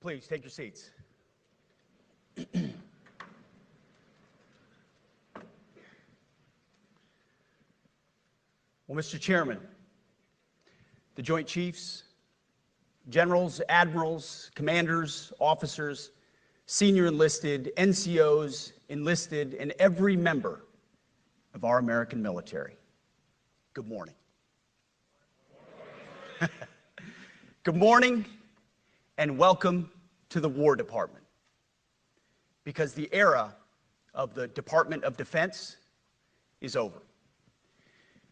Please take your seats. Well, Mr. Chairman, the Joint Chiefs, generals, admirals, commanders, officers, senior enlisted, NCOs, enlisted, and every member of our American military, good morning. Good morning and welcome to the War Department, because the era of the Department of Defense is over.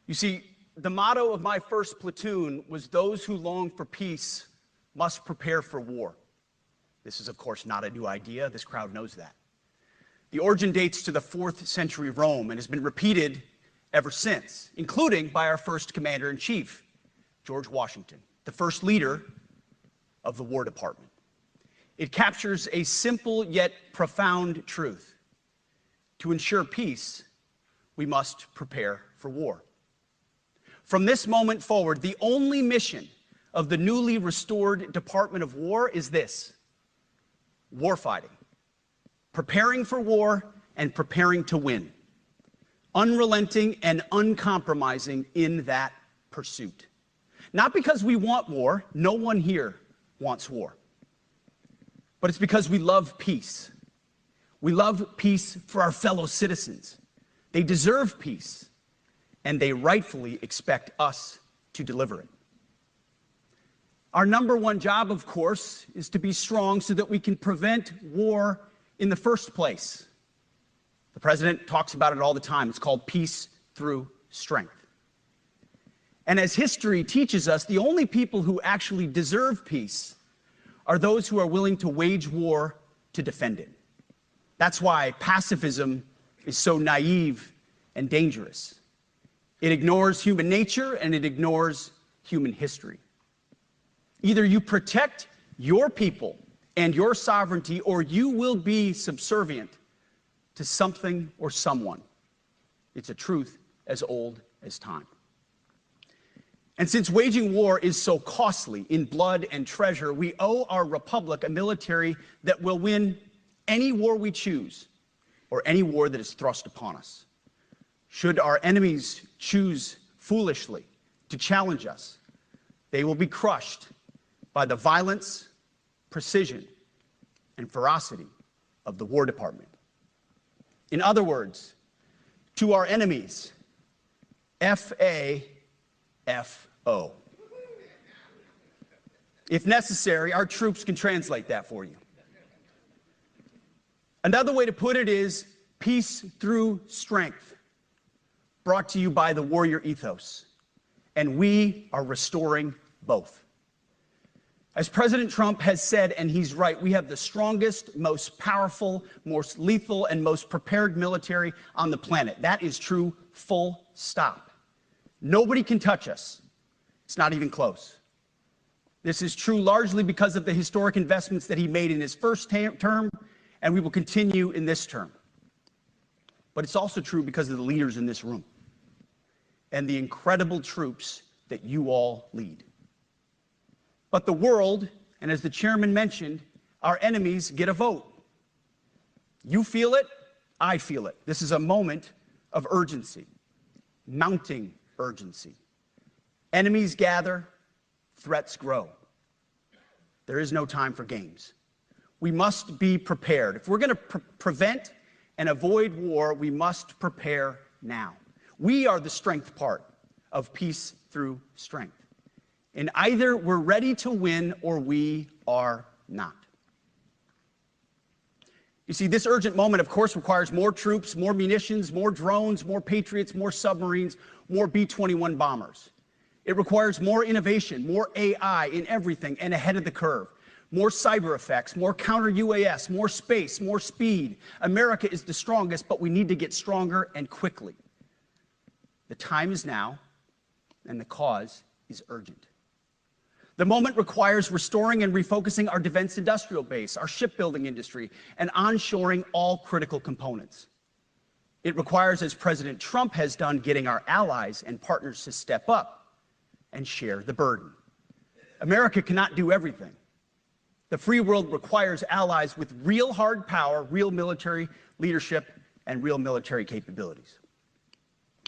You see, the motto of my first platoon was, "Those who long for peace must prepare for war." This is, of course, not a new idea. This crowd knows that. The origin dates to the 4th century Rome and has been repeated ever since, including by our first commander-in-chief, George Washington, the first leader of the War Department. It captures a simple yet profound truth. To ensure peace, we must prepare for war. From this moment forward, the only mission of the newly restored Department of War is this: warfighting, preparing for war and preparing to win, unrelenting and uncompromising in that pursuit. Not because we want war, no one here wants war, but it's because we love peace. We love peace for our fellow citizens. They deserve peace, and they rightfully expect us to deliver it. Our number one job, of course, is to be strong so that we can prevent war in the first place. The president talks about it all the time. It's called peace through strength. And as history teaches us, the only people who actually deserve peace are those who are willing to wage war to defend it. That's why pacifism is so naive and dangerous. It ignores human nature and it ignores human history. Either you protect your people and your sovereignty, or you will be subservient to something or someone. It's a truth as old as time. And since waging war is so costly in blood and treasure, we owe our republic a military that will win any war we choose, or any war that is thrust upon us. Should our enemies choose foolishly to challenge us, they will be crushed by the violence, precision, and ferocity of the War Department. In other words, to our enemies, F-A-F-O. If necessary, our troops can translate that for you. Another way to put it is peace through strength, brought to you by the warrior ethos. And we are restoring both. As President Trump has said, and he's right, we have the strongest, most powerful, most lethal, and most prepared military on the planet. That is true, full stop. Nobody can touch us. It's not even close. This is true largely because of the historic investments that he made in his first term, and we will continue in this term. But it's also true because of the leaders in this room and the incredible troops that you all lead. But the world, and as the chairman mentioned, our enemies get a vote. You feel it, I feel it. This is a moment of urgency, mounting urgency. Enemies gather, threats grow. There is no time for games. We must be prepared. If we're going to prevent and avoid war, we must prepare now. We are the strength part of peace through strength. And either we're ready to win or we are not. You see, this urgent moment, of course, requires more troops, more munitions, more drones, more Patriots, more submarines, more B-21 bombers. It requires more innovation, more AI in everything and ahead of the curve, more cyber effects, more counter-UAS, more space, more speed. America is the strongest, but we need to get stronger and quickly. The time is now, and the cause is urgent. The moment requires restoring and refocusing our defense industrial base, our shipbuilding industry, and onshoring all critical components. It requires, as President Trump has done, getting our allies and partners to step up and share the burden. America cannot do everything. The free world requires allies with real hard power, real military leadership, and real military capabilities.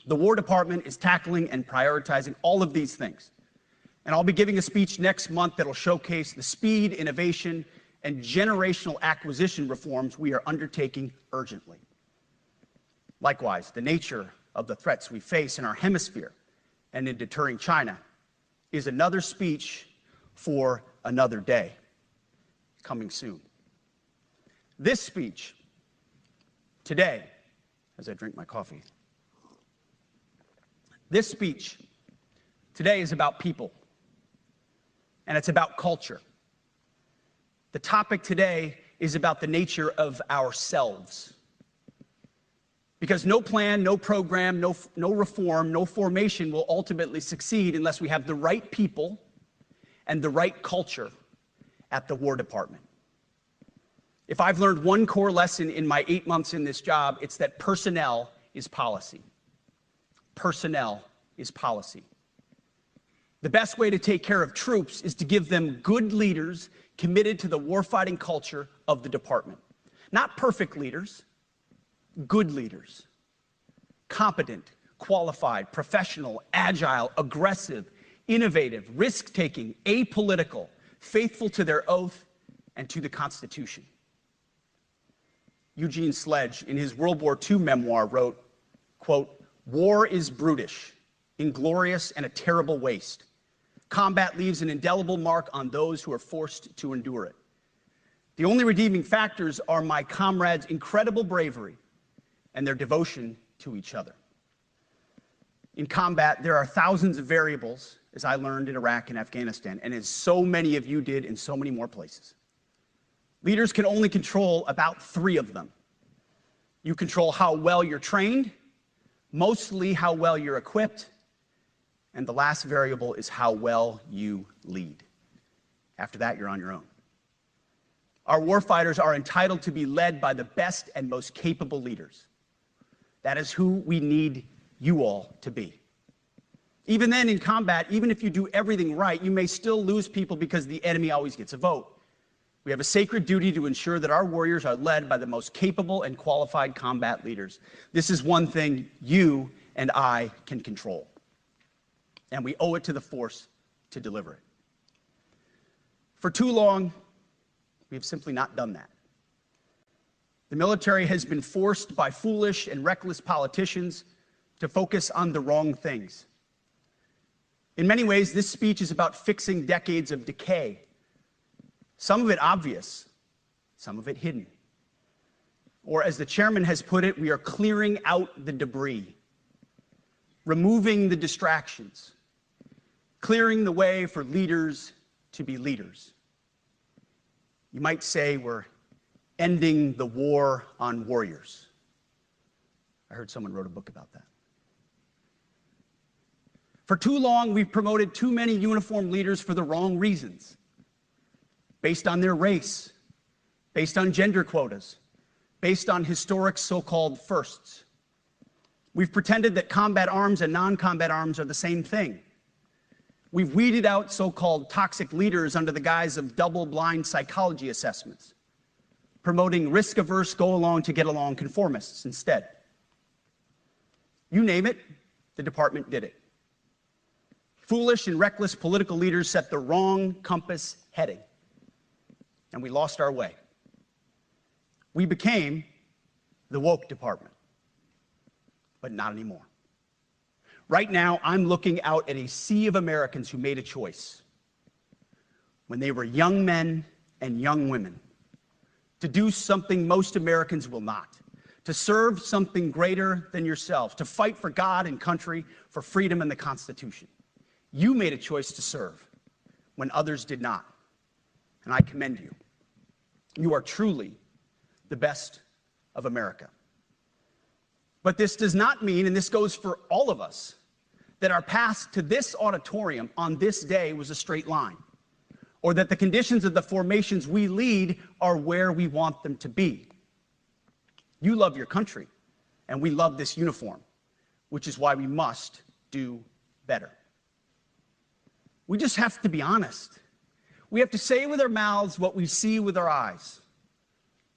The War Department is tackling and prioritizing all of these things. And I'll be giving a speech next month that'll showcase the speed, innovation, and generational acquisition reforms we are undertaking urgently. Likewise, the nature of the threats we face in our hemisphere and in deterring China is another speech for another day, coming soon. This speech today, as I drink my coffee, this speech today is about people, and it's about culture. The topic today is about the nature of ourselves. Because no plan, no program, no reform, no formation will ultimately succeed unless we have the right people and the right culture at the War Department. If I've learned one core lesson in my 8 months in this job, it's that personnel is policy. Personnel is policy. The best way to take care of troops is to give them good leaders committed to the warfighting culture of the department. Not perfect leaders, good leaders. Competent, qualified, professional, agile, aggressive, innovative, risk-taking, apolitical, faithful to their oath and to the Constitution. Eugene Sledge, in his World War II memoir, wrote, quote, "War is brutish, inglorious, and a terrible waste. Combat leaves an indelible mark on those who are forced to endure it. The only redeeming factors are my comrades' incredible bravery and their devotion to each other." In combat, there are thousands of variables, as I learned in Iraq and Afghanistan, and as so many of you did in so many more places. Leaders can only control about 3 of them. You control how well you're trained, mostly how well you're equipped, and the last variable is how well you lead. After that, you're on your own. Our warfighters are entitled to be led by the best and most capable leaders. That is who we need you all to be. Even then, in combat, even if you do everything right, you may still lose people because the enemy always gets a vote. We have a sacred duty to ensure that our warriors are led by the most capable and qualified combat leaders. This is one thing you and I can control, and we owe it to the force to deliver it. For too long, we have simply not done that. The military has been forced by foolish and reckless politicians to focus on the wrong things. In many ways, this speech is about fixing decades of decay. Some of it obvious, some of it hidden. Or as the chairman has put it, we are clearing out the debris, removing the distractions, clearing the way for leaders to be leaders. You might say we're ending the war on warriors. I heard someone wrote a book about that. For too long, we've promoted too many uniformed leaders for the wrong reasons, based on their race, based on gender quotas, based on historic so-called firsts. We've pretended that combat arms and non-combat arms are the same thing. We've weeded out so-called toxic leaders under the guise of double-blind psychology assessments, promoting risk-averse, go-along-to-get-along conformists instead. You name it, the department did it. Foolish and reckless political leaders set the wrong compass heading, and we lost our way. We became the woke department, but not anymore. Right now, I'm looking out at a sea of Americans who made a choice when they were young men and young women to do something most Americans will not, to serve something greater than yourselves, to fight for God and country, for freedom and the Constitution. You made a choice to serve when others did not, and I commend you. You are truly the best of America. But this does not mean, and this goes for all of us, that our path to this auditorium on this day was a straight line, or that the conditions of the formations we lead are where we want them to be. You love your country, and we love this uniform, which is why we must do better. We just have to be honest. We have to say with our mouths what we see with our eyes,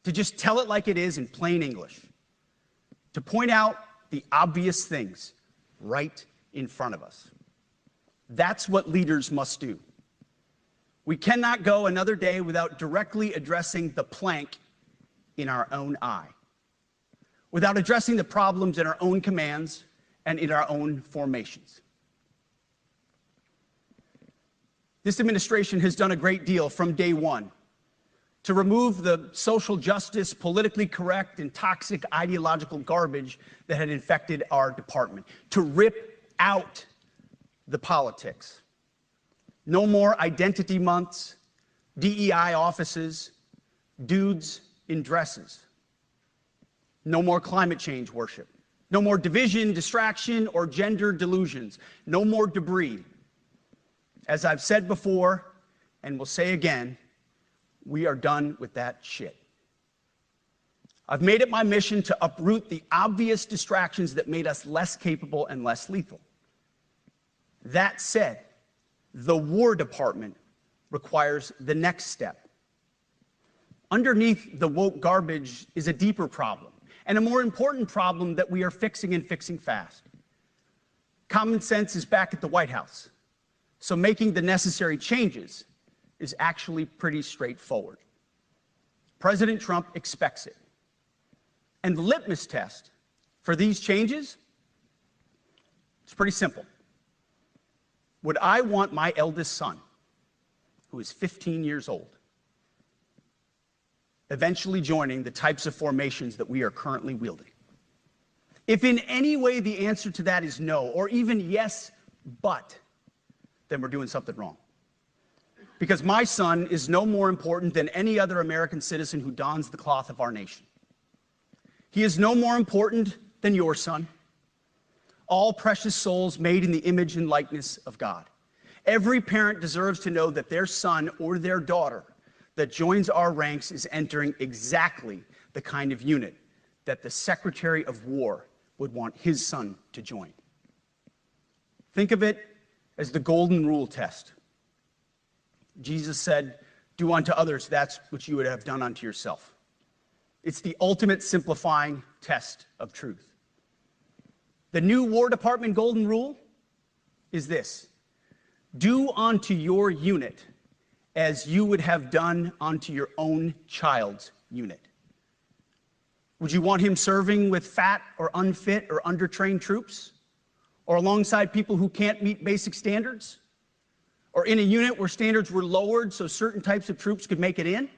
to just tell it like it is in plain English, to point out the obvious things right in front of us. That's what leaders must do. We cannot go another day without directly addressing the plank in our own eye, without addressing the problems in our own commands and in our own formations. This administration has done a great deal from day one to remove the social justice, politically correct, and toxic ideological garbage that had infected our department, to rip out the politics. No more identity months, DEI offices, dudes in dresses. No more climate change worship. No more division, distraction, or gender delusions. No more debris. As I've said before, and will say again, we are done with that shit. I've made it my mission to uproot the obvious distractions that made us less capable and less lethal. That said, the War Department requires the next step. Underneath the woke garbage is a deeper problem, and a more important problem that we are fixing and fixing fast. Common sense is back at the White House, so making the necessary changes is actually pretty straightforward. President Trump expects it. And the litmus test for these changes is pretty simple. Would I want my eldest son, who is 15 years old, eventually joining the types of formations that we are currently wielding? If in any way the answer to that is no, or even yes, but, then we're doing something wrong. Because my son is no more important than any other American citizen who dons the cloth of our nation. He is no more important than your son. All precious souls made in the image and likeness of God. Every parent deserves to know that their son or their daughter that joins our ranks is entering exactly the kind of unit that the Secretary of War would want his son to join. Think of it as the golden rule test. Jesus said, "Do unto others that which you would have done unto yourself." It's the ultimate simplifying test of truth. The new War Department golden rule is this: do unto your unit as you would have done unto your own child's unit. Would you want him serving with fat or unfit or undertrained troops? Or alongside people who can't meet basic standards? Or in a unit where standards were lowered so certain types of troops could make it in?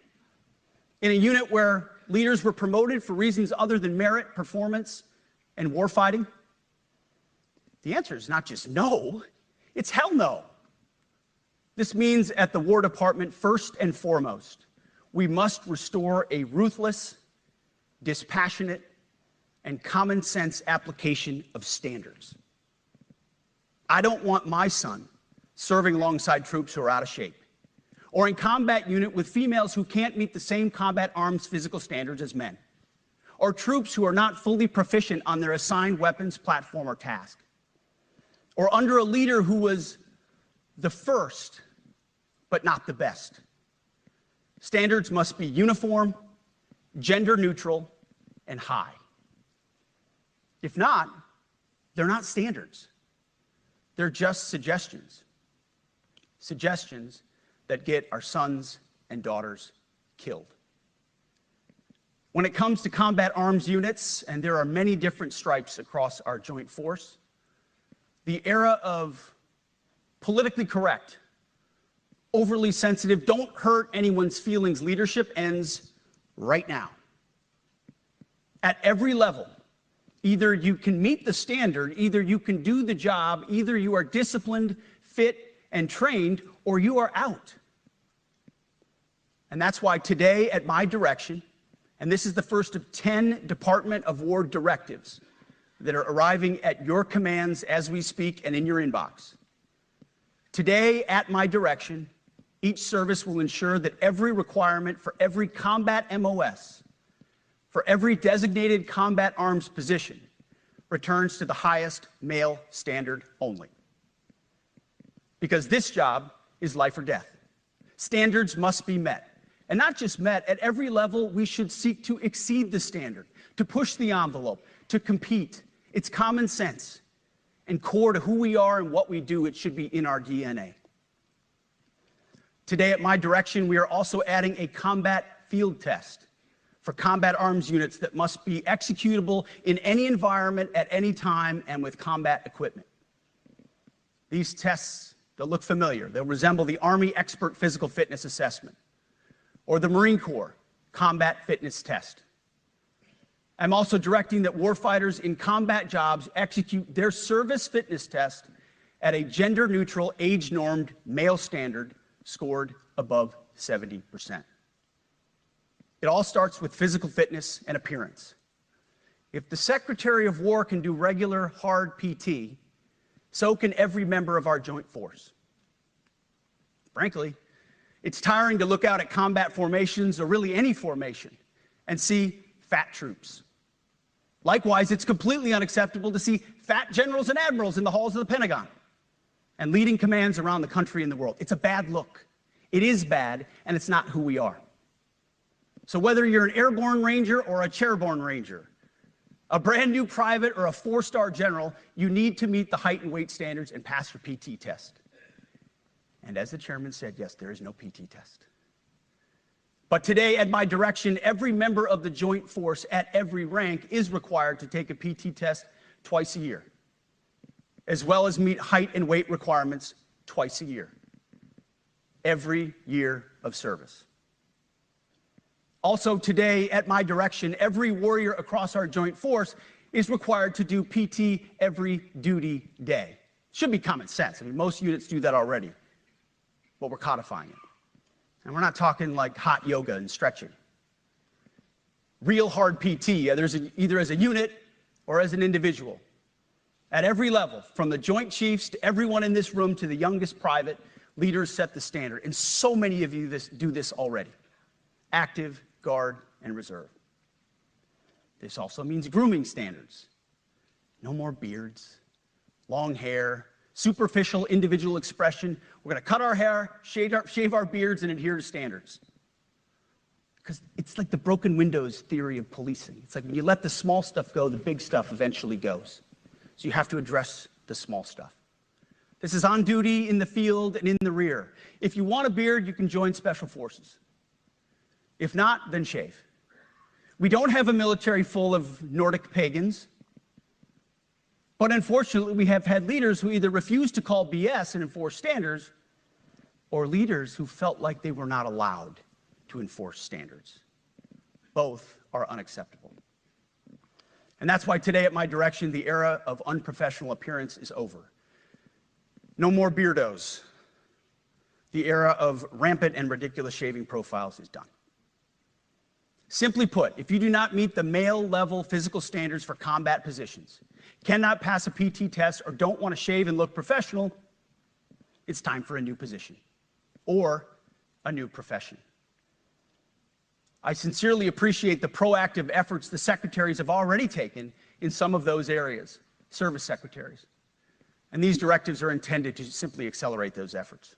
In a unit where leaders were promoted for reasons other than merit, performance, and warfighting? The answer is not just no, it's hell no. This means at the War Department, first and foremost, we must restore a ruthless, dispassionate, and common sense application of standards. I don't want my son serving alongside troops who are out of shape, or in combat unit with females who can't meet the same combat arms physical standards as men, or troops who are not fully proficient on their assigned weapons, platform, or task, or under a leader who was the first, but not the best. Standards must be uniform, gender neutral, and high. If not, they're not standards. They're just suggestions. Suggestions that get our sons and daughters killed. When it comes to combat arms units, and there are many different stripes across our joint force, the era of politically correct, overly sensitive, don't hurt anyone's feelings leadership ends right now. At every level, either you can meet the standard, either you can do the job, either you are disciplined, fit, and trained, or you are out. And that's why today, at my direction, and this is the first of 10 Department of War directives that are arriving at your commands as we speak and in your inbox. Today, at my direction, each service will ensure that every requirement for every combat MOS, for every designated combat arms position, returns to the highest male standard only. Because this job is life or death. Standards must be met. And not just met, at every level, we should seek to exceed the standard, to push the envelope, to compete. It's common sense and core to who we are and what we do. It should be in our DNA. Today, at my direction, we are also adding a combat field test for combat arms units that must be executable in any environment at any time and with combat equipment. These tests, they'll look familiar. They'll resemble the Army Expert Physical Fitness Assessment or the Marine Corps Combat Fitness Test. I'm also directing that warfighters in combat jobs execute their service fitness test at a gender-neutral, age-normed male standard scored above 70%. It all starts with physical fitness and appearance. If the Secretary of War can do regular, hard PT, so can every member of our joint force. Frankly, it's tiring to look out at combat formations, or really any formation, and see fat troops. Likewise, it's completely unacceptable to see fat generals and admirals in the halls of the Pentagon and leading commands around the country and the world. It's a bad look. It is bad, and it's not who we are. So whether you're an airborne ranger or a chairborne ranger, a brand new private or a 4-star general, you need to meet the height and weight standards and pass your PT test. And as the chairman said, yes, there is no PT test. But today, at my direction, every member of the joint force at every rank is required to take a PT test twice a year, as well as meet height and weight requirements twice a year, every year of service. Also today, at my direction, every warrior across our joint force is required to do PT every duty day. Should be common sense. I mean, most units do that already, but we're codifying it. And we're not talking like hot yoga and stretching. Real hard PT, either as a unit or as an individual. At every level, from the Joint Chiefs to everyone in this room to the youngest private, leaders set the standard. And so many of you do this already. Active, Guard, and Reserve. This also means grooming standards. No more beards, long hair, superficial individual expression. We're going to cut our hair, shave our beards, and adhere to standards. Because it's like the broken windows theory of policing. It's like when you let the small stuff go, the big stuff eventually goes. So you have to address the small stuff. This is on duty, in the field, and in the rear. If you want a beard, you can join Special Forces. If not, then shave. We don't have a military full of Nordic pagans, but unfortunately, we have had leaders who either refuse to call BS and enforce standards, or leaders who felt like they were not allowed to enforce standards. Both are unacceptable. And that's why today, at my direction, the era of unprofessional appearance is over. No more beardos. The era of rampant and ridiculous shaving profiles is done. Simply put, if you do not meet the male-level physical standards for combat positions, cannot pass a PT test, or don't want to shave and look professional, it's time for a new position or a new profession. I sincerely appreciate the proactive efforts the secretaries have already taken in some of those areas, service secretaries. And these directives are intended to simply accelerate those efforts.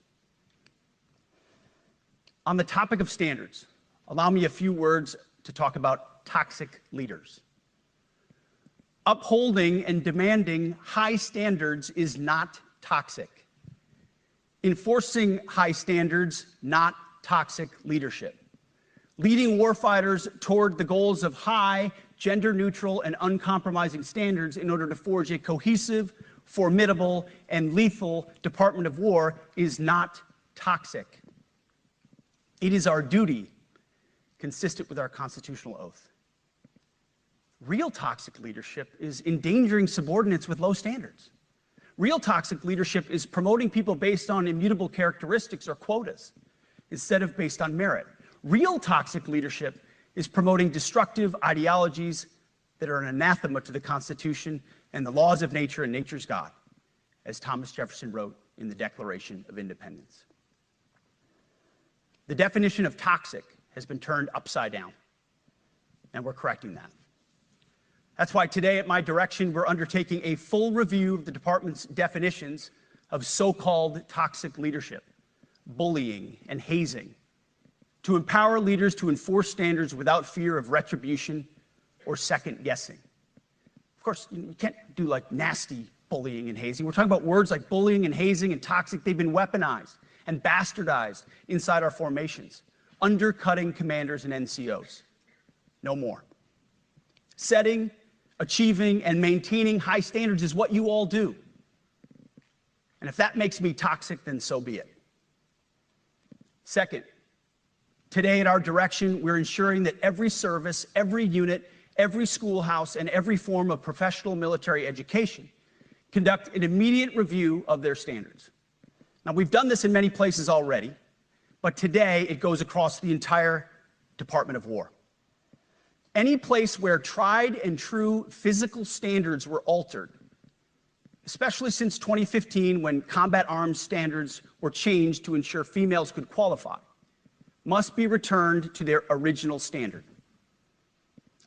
On the topic of standards, allow me a few words to talk about toxic leaders. Upholding and demanding high standards is not toxic. Enforcing high standards, not toxic leadership. Leading warfighters toward the goals of high, gender-neutral, and uncompromising standards in order to forge a cohesive, formidable, and lethal Department of War is not toxic. It is our duty, consistent with our constitutional oath. Real toxic leadership is endangering subordinates with low standards. Real toxic leadership is promoting people based on immutable characteristics or quotas instead of based on merit. Real toxic leadership is promoting destructive ideologies that are an anathema to the Constitution and the laws of nature and nature's God, as Thomas Jefferson wrote in the Declaration of Independence. The definition of toxic has been turned upside down, and we're correcting that. That's why today, at my direction, we're undertaking a full review of the department's definitions of so-called toxic leadership, bullying, and hazing, to empower leaders to enforce standards without fear of retribution or second guessing. Of course, you can't do like nasty bullying and hazing. We're talking about words like bullying and hazing and toxic. They've been weaponized and bastardized inside our formations, undercutting commanders and NCOs. No more. Setting, achieving, and maintaining high standards is what you all do. And if that makes me toxic, then so be it. Second, today at our direction, we're ensuring that every service, every unit, every schoolhouse, and every form of professional military education conduct an immediate review of their standards. Now, we've done this in many places already, but today it goes across the entire Department of War. Any place where tried and true physical standards were altered, especially since 2015 when combat arms standards were changed to ensure females could qualify, must be returned to their original standard.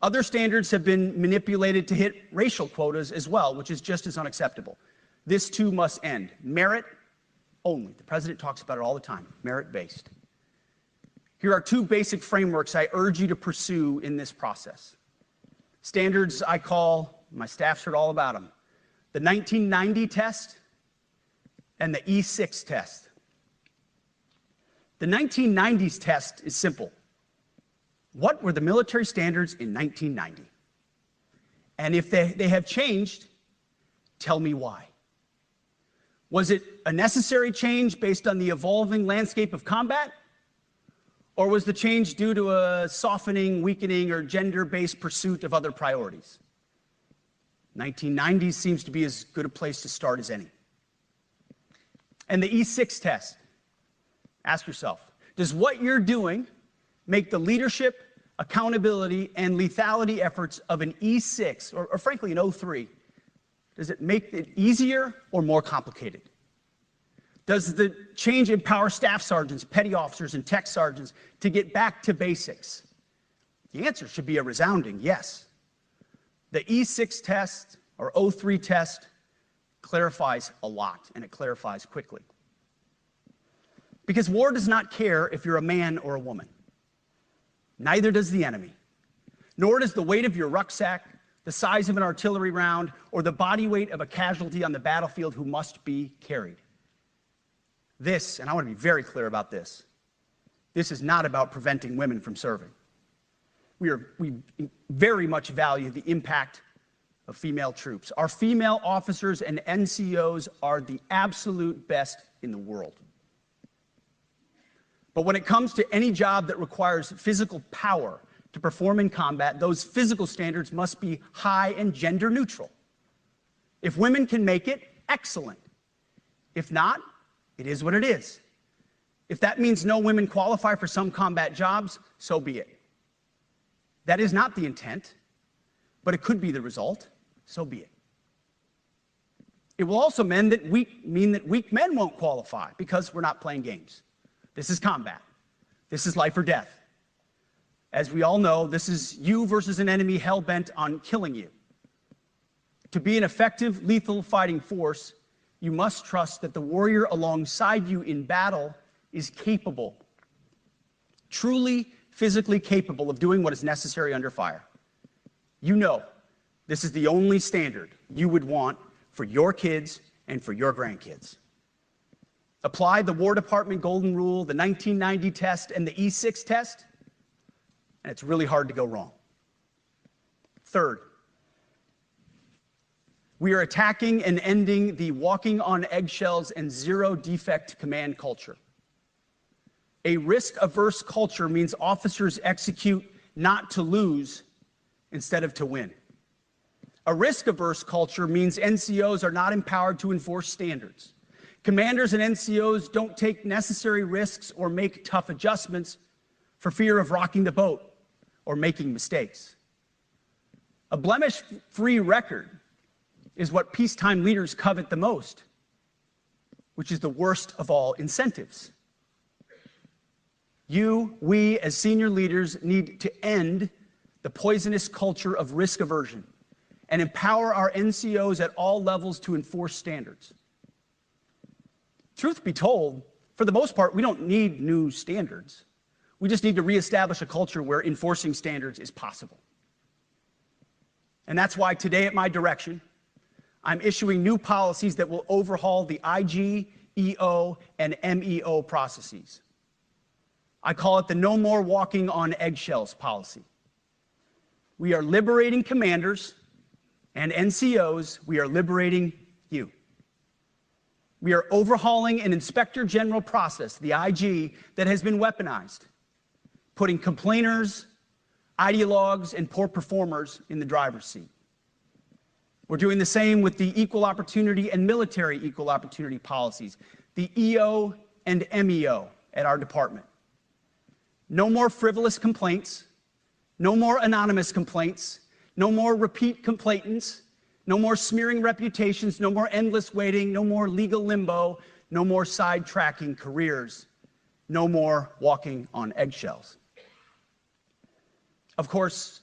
Other standards have been manipulated to hit racial quotas as well, which is just as unacceptable. This too must end. Merit only. The president talks about it all the time, merit-based. Here are two basic frameworks I urge you to pursue in this process. Standards I call, my staff's heard all about them, the 1990 test and the E6 test. The 1990s test is simple. What were the military standards in 1990? And if they have changed, tell me why. Was it a necessary change based on the evolving landscape of combat? Or was the change due to a softening, weakening, or gender-based pursuit of other priorities? 1990s seems to be as good a place to start as any. And the E6 test. Ask yourself, does what you're doing make the leadership, accountability, and lethality efforts of an E6, or frankly an O3, does it make it easier or more complicated? Does the change empower staff sergeants, petty officers, and tech sergeants to get back to basics? The answer should be a resounding yes. The E6 test, or O3 test, clarifies a lot, and it clarifies quickly. Because war does not care if you're a man or a woman. Neither does the enemy. Nor does the weight of your rucksack, the size of an artillery round, or the body weight of a casualty on the battlefield who must be carried. This, and I want to be very clear about this, this is not about preventing women from serving. We very much value the impact of female troops. Our female officers and NCOs are the absolute best in the world. But when it comes to any job that requires physical power to perform in combat, those physical standards must be high and gender neutral. If women can make it, excellent. If not, it is what it is. If that means no women qualify for some combat jobs, so be it. That is not the intent, but it could be the result, so be it. It will also mean that weak men won't qualify because we're not playing games. This is combat. This is life or death. As we all know, this is you versus an enemy hell-bent on killing you. To be an effective, lethal fighting force, you must trust that the warrior alongside you in battle is capable, truly physically capable of doing what is necessary under fire. You know this is the only standard you would want for your kids and for your grandkids. Apply the War Department Golden Rule, the 1990 test, and the E6 test, and it's really hard to go wrong. Third, we are attacking and ending the walking on eggshells and zero-defect command culture. A risk-averse culture means officers execute not to lose instead of to win. A risk-averse culture means NCOs are not empowered to enforce standards. Commanders and NCOs don't take necessary risks or make tough adjustments for fear of rocking the boat or making mistakes. A blemish-free record is what peacetime leaders covet the most, which is the worst of all incentives. We, as senior leaders, need to end the poisonous culture of risk aversion and empower our NCOs at all levels to enforce standards. Truth be told, For the most part, we don't need new standards. We just need to reestablish a culture where enforcing standards is possible. And that's why today, at my direction, I'm issuing new policies that will overhaul the IG, EO, and MEO processes. I call it the No More Walking on Eggshells policy. We are liberating commanders and NCOs. We are liberating you. We are overhauling an Inspector General process, the IG, that has been weaponized, putting complainers, ideologues, and poor performers in the driver's seat. We're doing the same with the equal opportunity and military equal opportunity policies, the EO and MEO at our department. No more frivolous complaints, no more anonymous complaints, no more repeat complainants, no more smearing reputations, no more endless waiting, no more legal limbo, no more sidetracking careers, no more walking on eggshells. Of course,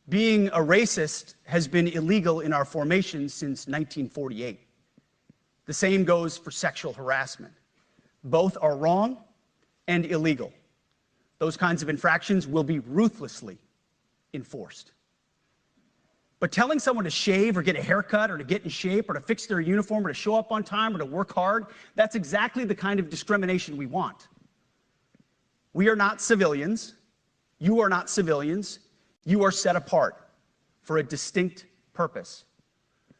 being a racist has been illegal in our formation since 1948. The same goes for sexual harassment. Both are wrong and illegal. Those kinds of infractions will be ruthlessly enforced. But telling someone to shave or get a haircut or to get in shape or to fix their uniform or to show up on time or to work hard, that's exactly the kind of discrimination we want. We are not civilians. You are not civilians. You are set apart for a distinct purpose.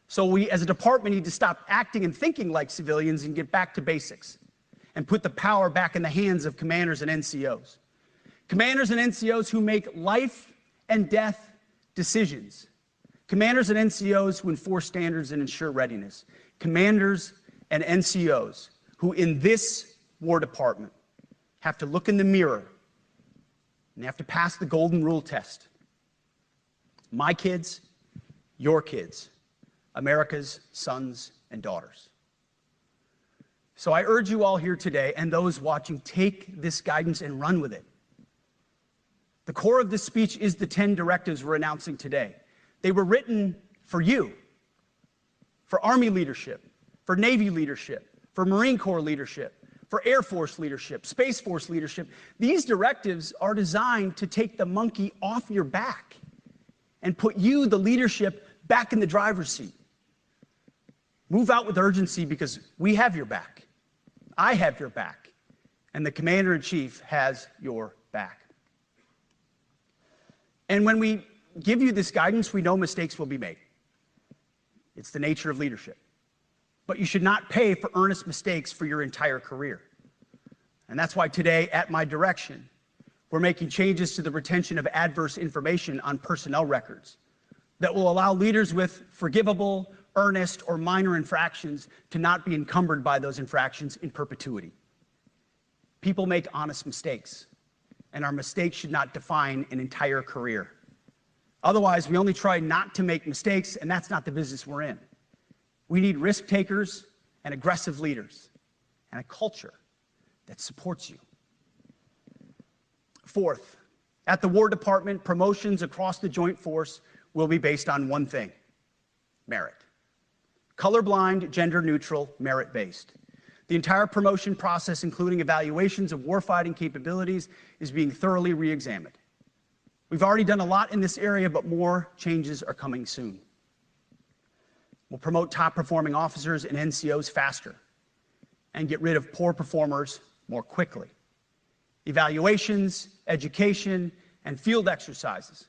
So we, as a department, need to stop acting and thinking like civilians and get back to basics and put the power back in the hands of commanders and NCOs. Commanders and NCOs who make life and death decisions. Commanders and NCOs who enforce standards and ensure readiness. Commanders and NCOs who in this War Department have to look in the mirror and they have to pass the golden rule test. My kids, your kids, America's sons and daughters. So I urge you all here today and those watching, take this guidance and run with it. The core of this speech is the 10 directives we're announcing today. They were written for you, for Army leadership, for Navy leadership, for Marine Corps leadership, for Air Force leadership, Space Force leadership. These directives are designed to take the monkey off your back and put you, the leadership, back in the driver's seat. Move out with urgency because we have your back. I have your back. And the Commander-in-Chief has your back. And when we give you this guidance, we know mistakes will be made. It's the nature of leadership. But you should not pay for earnest mistakes for your entire career. And that's why today, at my direction, we're making changes to the retention of adverse information on personnel records that will allow leaders with forgivable, earnest, or minor infractions to not be encumbered by those infractions in perpetuity. People make honest mistakes, and our mistakes should not define an entire career. Otherwise, we only try not to make mistakes, and that's not the business we're in. We need risk takers and aggressive leaders and a culture that supports you. Fourth, at the War Department, promotions across the Joint Force will be based on one thing: merit. Colorblind, gender-neutral, merit-based. The entire promotion process, including evaluations of warfighting capabilities, is being thoroughly re-examined. We've already done a lot in this area, but more changes are coming soon. We'll promote top-performing officers and NCOs faster and get rid of poor performers more quickly. Evaluations, education, and field exercises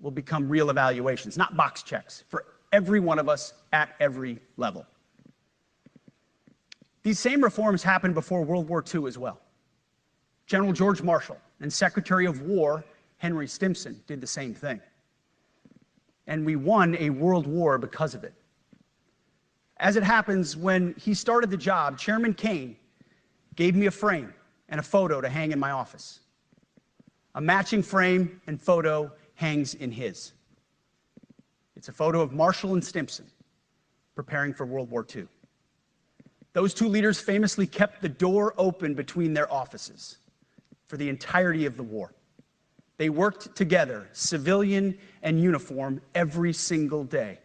will become real evaluations, not box checks, for every one of us at every level. These same reforms happened before World War II as well. General George Marshall and Secretary of War Henry Stimson did the same thing. And we won a world war because of it. As it happens, when he started the job, Chairman Kane gave me a frame and a photo to hang in my office. A matching frame and photo hangs in his. It's a photo of Marshall and Stimson preparing for World War II. Those two leaders famously kept the door open between their offices for the entirety of the war. They worked together, civilian and uniform, every single day.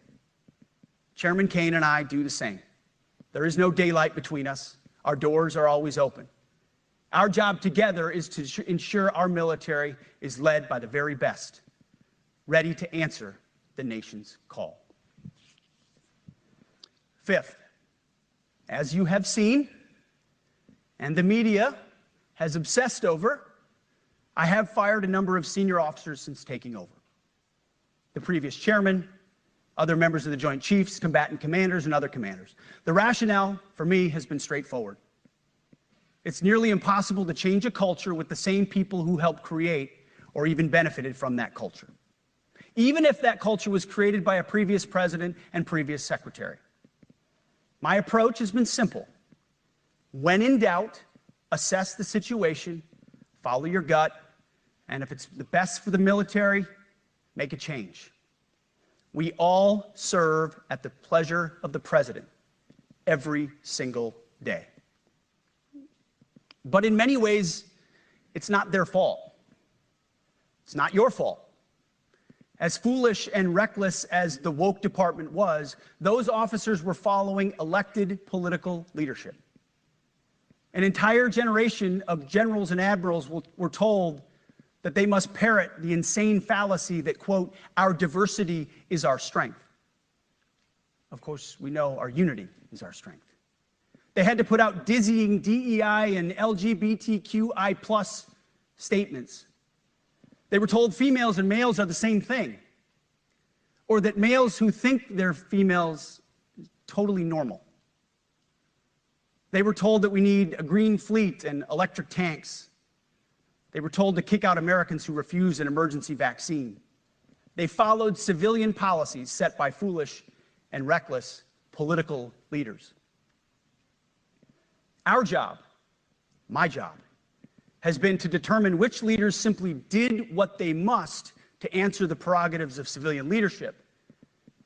Chairman Kane and I do the same. There is no daylight between us. Our doors are always open. Our job together is to ensure our military is led by the very best, ready to answer the nation's call. Fifth, as you have seen, and the media has obsessed over, I have fired a number of senior officers since taking over. The previous chairman, other members of the Joint Chiefs, combatant commanders, and other commanders. The rationale for me has been straightforward. It's nearly impossible to change a culture with the same people who helped create or even benefited from that culture, even if that culture was created by a previous president and previous secretary. My approach has been simple. When in doubt, assess the situation, follow your gut, and if it's the best for the military, make a change. We all serve at the pleasure of the president every single day. But in many ways, it's not their fault. It's not your fault. As foolish and reckless as the woke department was, those officers were following elected political leadership. An entire generation of generals and admirals were told that they must parrot the insane fallacy that, quote, our diversity is our strength. Of course, we know our unity is our strength. They had to put out dizzying DEI and LGBTQI+ statements. They were told females and males are the same thing, or that males who think they're females is totally normal. They were told that we need a green fleet and electric tanks. They were told to kick out Americans who refuse an emergency vaccine. They followed civilian policies set by foolish and reckless political leaders. Our job, my job, has been to determine which leaders simply did what they must to answer the prerogatives of civilian leadership,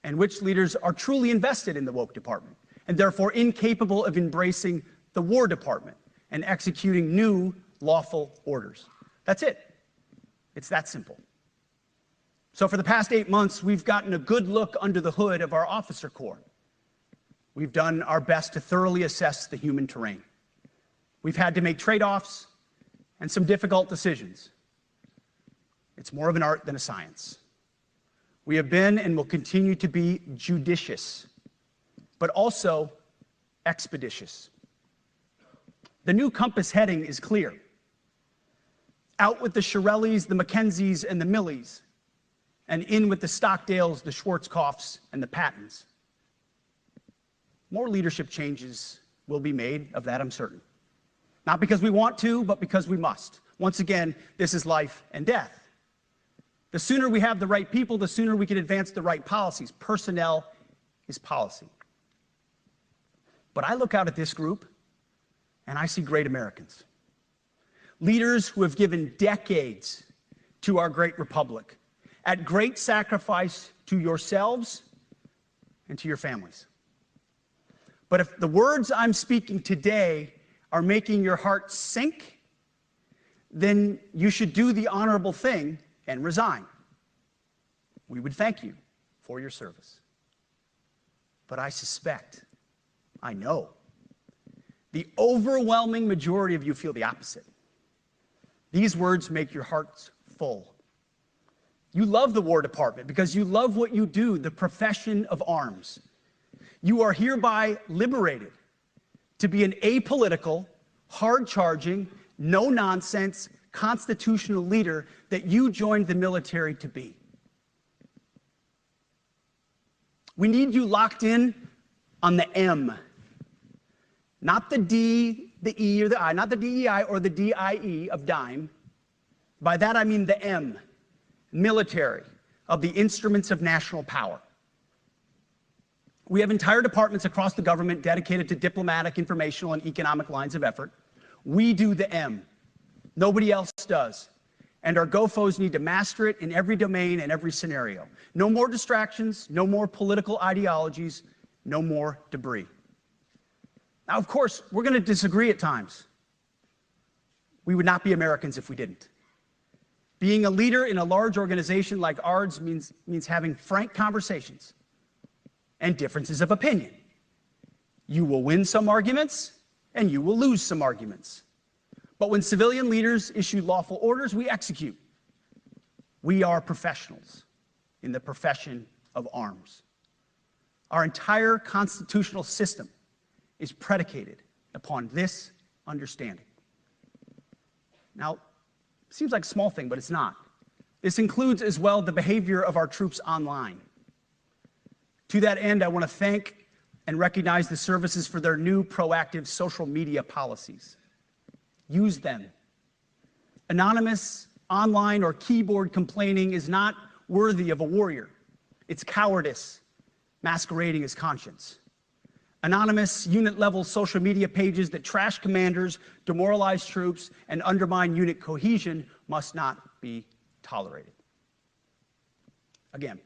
and which leaders are truly invested in the woke department, and therefore incapable of embracing the War Department and executing new lawful orders. That's it. It's that simple. So for the past 8 months, we've gotten a good look under the hood of our officer corps. We've done our best to thoroughly assess the human terrain. We've had to make trade-offs and some difficult decisions. It's more of an art than a science. We have been and will continue to be judicious, but also expeditious. The new compass heading is clear. Out with the Shirellis, the Mackenzies, and the Millies, and in with the Stockdales, the Schwarzkopfs, and the Pattons. More leadership changes will be made, of that I'm certain. Not because we want to, but because we must. Once again, this is life and death. The sooner we have the right people, the sooner we can advance the right policies. Personnel is policy. But I look out at this group, and I see great Americans. Leaders who have given decades to our great republic, at great sacrifice to yourselves and to your families. But if the words I'm speaking today are making your heart sink, then you should do the honorable thing and resign. We would thank you for your service. But I suspect, I know, the overwhelming majority of you feel the opposite. These words make your hearts full. You love the War Department because you love what you do, the profession of arms. You are hereby liberated to be an apolitical, hard-charging, no-nonsense, constitutional leader that you joined the military to be. We need you locked in on the M, not the D, the E, or the I, not the DEI or the DIE of dime. By that I mean the M, military, of the instruments of national power. We have entire departments across the government dedicated to diplomatic, informational, and economic lines of effort. We do the M. Nobody else does. And our GoFos need to master it in every domain and every scenario. No more distractions, no more political ideologies, no more debris. Now, of course, we're going to disagree at times. We would not be Americans if we didn't. Being a leader in a large organization like ours means having frank conversations and differences of opinion. You will win some arguments, and you will lose some arguments. But when civilian leaders issue lawful orders, we execute. We are professionals in the profession of arms. Our entire constitutional system is predicated upon this understanding. Now, it seems like a small thing, but it's not. This includes as well the behavior of our troops online. To that end, I want to thank and recognize the services for their new proactive social media policies. Use them. Anonymous, online, or keyboard complaining is not worthy of a warrior. It's cowardice masquerading as conscience. Anonymous, unit-level social media pages that trash commanders, demoralize troops, and undermine unit cohesion must not be tolerated. Again,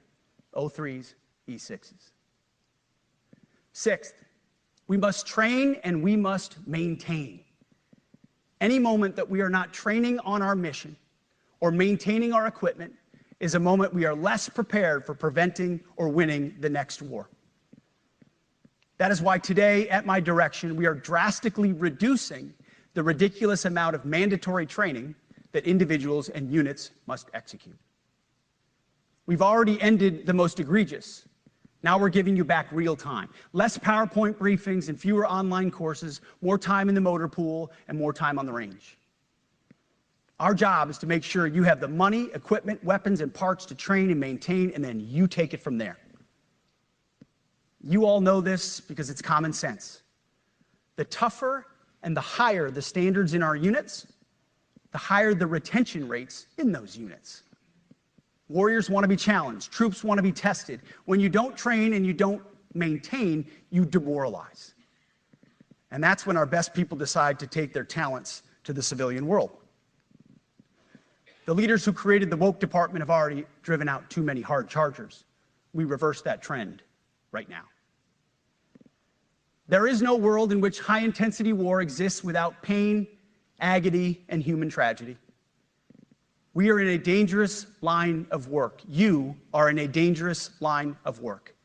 O3s, E6s. Sixth, we must train and we must maintain. Any moment that we are not training on our mission or maintaining our equipment is a moment we are less prepared for preventing or winning the next war. That is why today, at my direction, we are drastically reducing the ridiculous amount of mandatory training that individuals and units must execute. We've already ended the most egregious. Now we're giving you back real time. Less PowerPoint briefings and fewer online courses, more time in the motor pool, and more time on the range. Our job is to make sure you have the money, equipment, weapons, and parts to train and maintain, and then you take it from there. You all know this because it's common sense. The tougher and the higher the standards in our units, the higher the retention rates in those units. Warriors want to be challenged. Troops want to be tested. When you don't train and you don't maintain, you demoralize. And that's when our best people decide to take their talents to the civilian world. The leaders who created the woke department have already driven out too many hard chargers. We reverse that trend right now. There is no world in which high-intensity war exists without pain, agony, and human tragedy. We are in a dangerous line of work. You are in a dangerous line of work.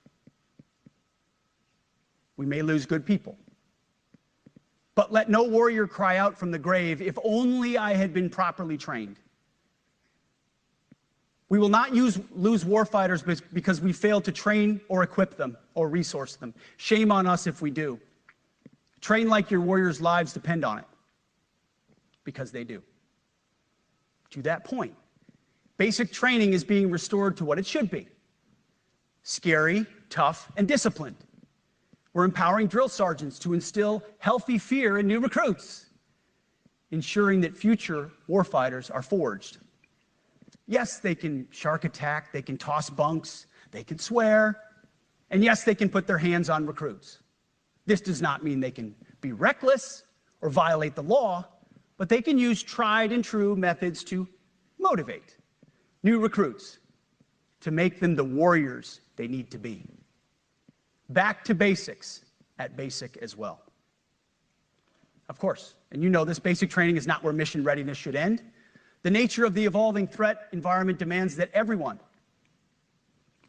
We may lose good people. But let no warrior cry out from the grave, "If only I had been properly trained." We will not lose warfighters because we failed to train or equip them or resource them. Shame on us if we do. Train like your warriors' lives depend on it, because they do. To that point, basic training is being restored to what it should be: scary, tough, and disciplined. We're empowering drill sergeants to instill healthy fear in new recruits, ensuring that future warfighters are forged. Yes, they can shark attack, they can toss bunks, they can swear, and yes, they can put their hands on recruits. This does not mean they can be reckless or violate the law, but they can use tried and true methods to motivate new recruits, to make them the warriors they need to be. Back to basics at basic as well. Of course, and you know this, basic training is not where mission readiness should end. The nature of the evolving threat environment demands that everyone,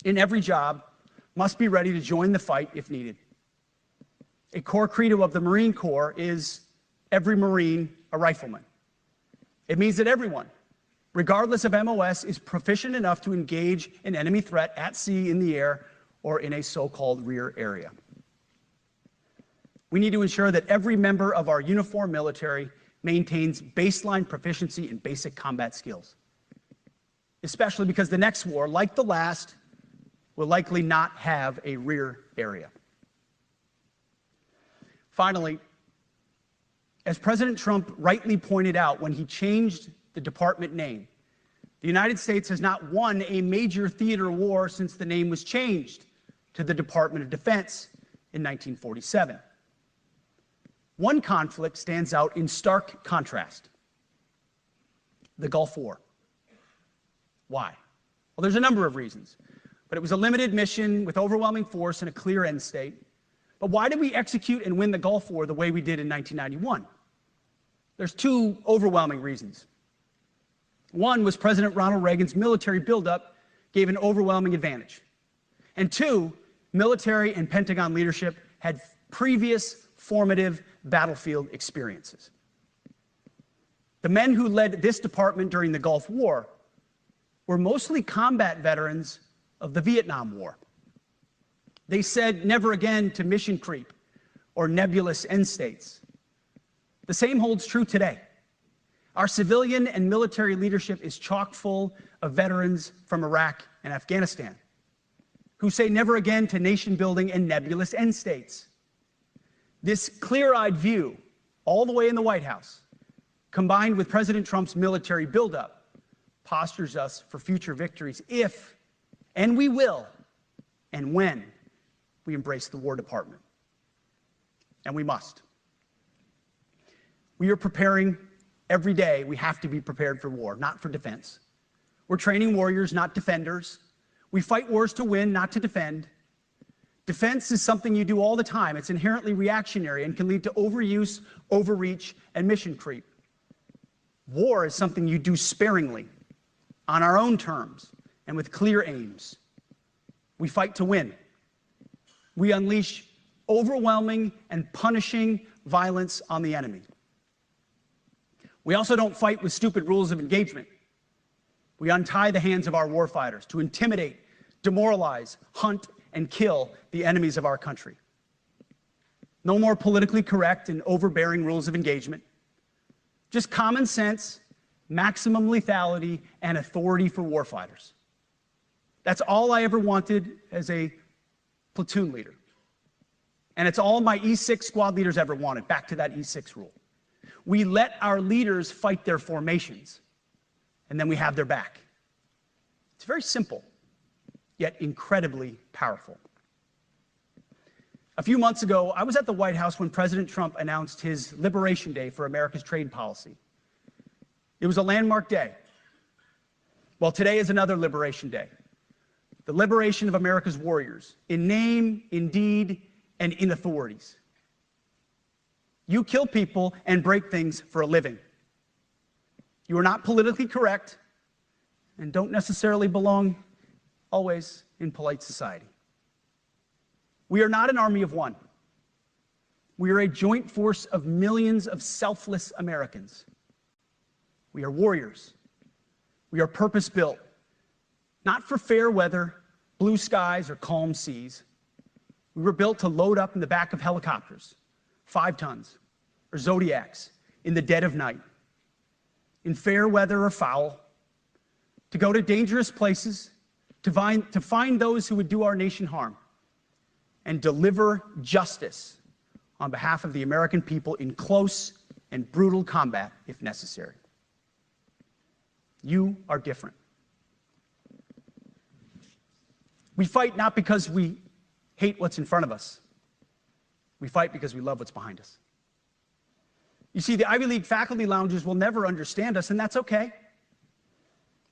in every job, must be ready to join the fight if needed. A core credo of the Marine Corps is every Marine a rifleman. It means that everyone, regardless of MOS, is proficient enough to engage an enemy threat at sea, in the air, or in a so-called rear area. We need to ensure that every member of our uniformed military maintains baseline proficiency in basic combat skills, especially because the next war, like the last, will likely not have a rear area. Finally, as President Trump rightly pointed out when he changed the department name, the United States has not won a major theater war since the name was changed to the Department of Defense in 1947. One conflict stands out in stark contrast: the Gulf War. Why? Well, there's a number of reasons, but it was a limited mission with overwhelming force and a clear end state. But why did we execute and win the Gulf War the way we did in 1991? There's two overwhelming reasons. One was President Ronald Reagan's military buildup gave an overwhelming advantage. And two, military and Pentagon leadership had previous formative battlefield experiences. The men who led this department during the Gulf War were mostly combat veterans of the Vietnam War. They said never again to mission creep or nebulous end states. The same holds true today. Our civilian and military leadership is chock full of veterans from Iraq and Afghanistan who say never again to nation building and nebulous end states. This clear-eyed view, all the way in the White House, combined with President Trump's military buildup, postures us for future victories if, and we will, and when we embrace the War Department. And we must. We are preparing every day. We have to be prepared for war, not for defense. We're training warriors, not defenders. We fight wars to win, not to defend. Defense is something you do all the time. It's inherently reactionary and can lead to overuse, overreach, and mission creep. War is something you do sparingly, on our own terms, and with clear aims. We fight to win. We unleash overwhelming and punishing violence on the enemy. We also don't fight with stupid rules of engagement. We untie the hands of our warfighters to intimidate, demoralize, hunt, and kill the enemies of our country. No more politically correct and overbearing rules of engagement. Just common sense, maximum lethality, and authority for warfighters. That's all I ever wanted as a platoon leader. And it's all my E6 squad leaders ever wanted, back to that E6 rule. We let our leaders fight their formations, and then we have their back. It's very simple, yet incredibly powerful. A few months ago, I was at the White House when President Trump announced his Liberation Day for America's trade policy. It was a landmark day. Well, today is another Liberation Day. The liberation of America's warriors, in name, in deed, and in authorities. You kill people and break things for a living. You are not politically correct and don't necessarily belong always in polite society. We are not an army of one. We are a joint force of millions of selfless Americans. We are warriors. We are purpose-built, not for fair weather, blue skies, or calm seas. We were built to load up in the back of helicopters, 5 tons, or Zodiacs, in the dead of night, in fair weather or foul, to go to dangerous places, to find those who would do our nation harm, and deliver justice on behalf of the American people in close and brutal combat if necessary. You are different. We fight not because we hate what's in front of us. We fight because we love what's behind us. You see, the Ivy League faculty lounges will never understand us, and that's okay,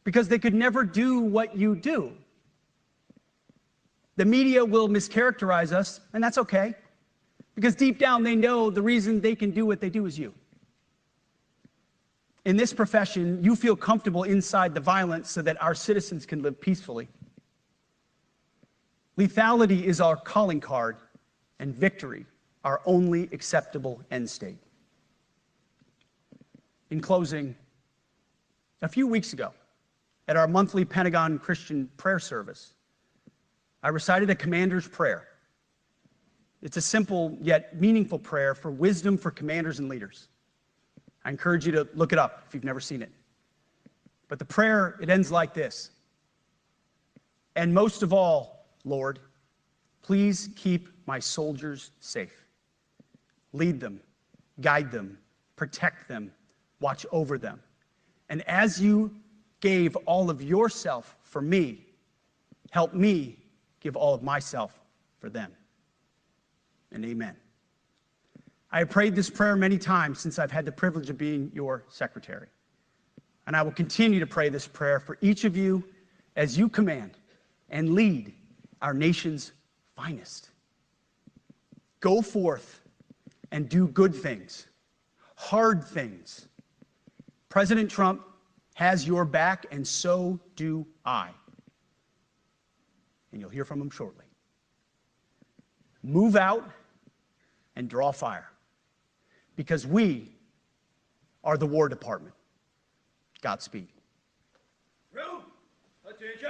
because they could never do what you do. The media will mischaracterize us, and that's okay, because deep down they know the reason they can do what they do is you. In this profession, you feel comfortable inside the violence so that our citizens can live peacefully. Lethality is our calling card, and victory our only acceptable end state. In closing, a few weeks ago, at our monthly Pentagon Christian prayer service, I recited a commander's prayer. It's a simple yet meaningful prayer for wisdom for commanders and leaders. I encourage you to look it up if you've never seen it. But the prayer, it ends like this. And most of all, Lord, please keep my soldiers safe. Lead them, guide them, protect them, watch over them. And as you gave all of yourself for me, help me give all of myself for them. And amen. I have prayed this prayer many times since I've had the privilege of being your secretary. And I will continue to pray this prayer for each of you as you command and lead our nation's finest. Go forth and do good things, hard things. President Trump has your back, and so do I. And you'll hear from him shortly. Move out and draw fire. because we are the War Department. Godspeed. Room, attention.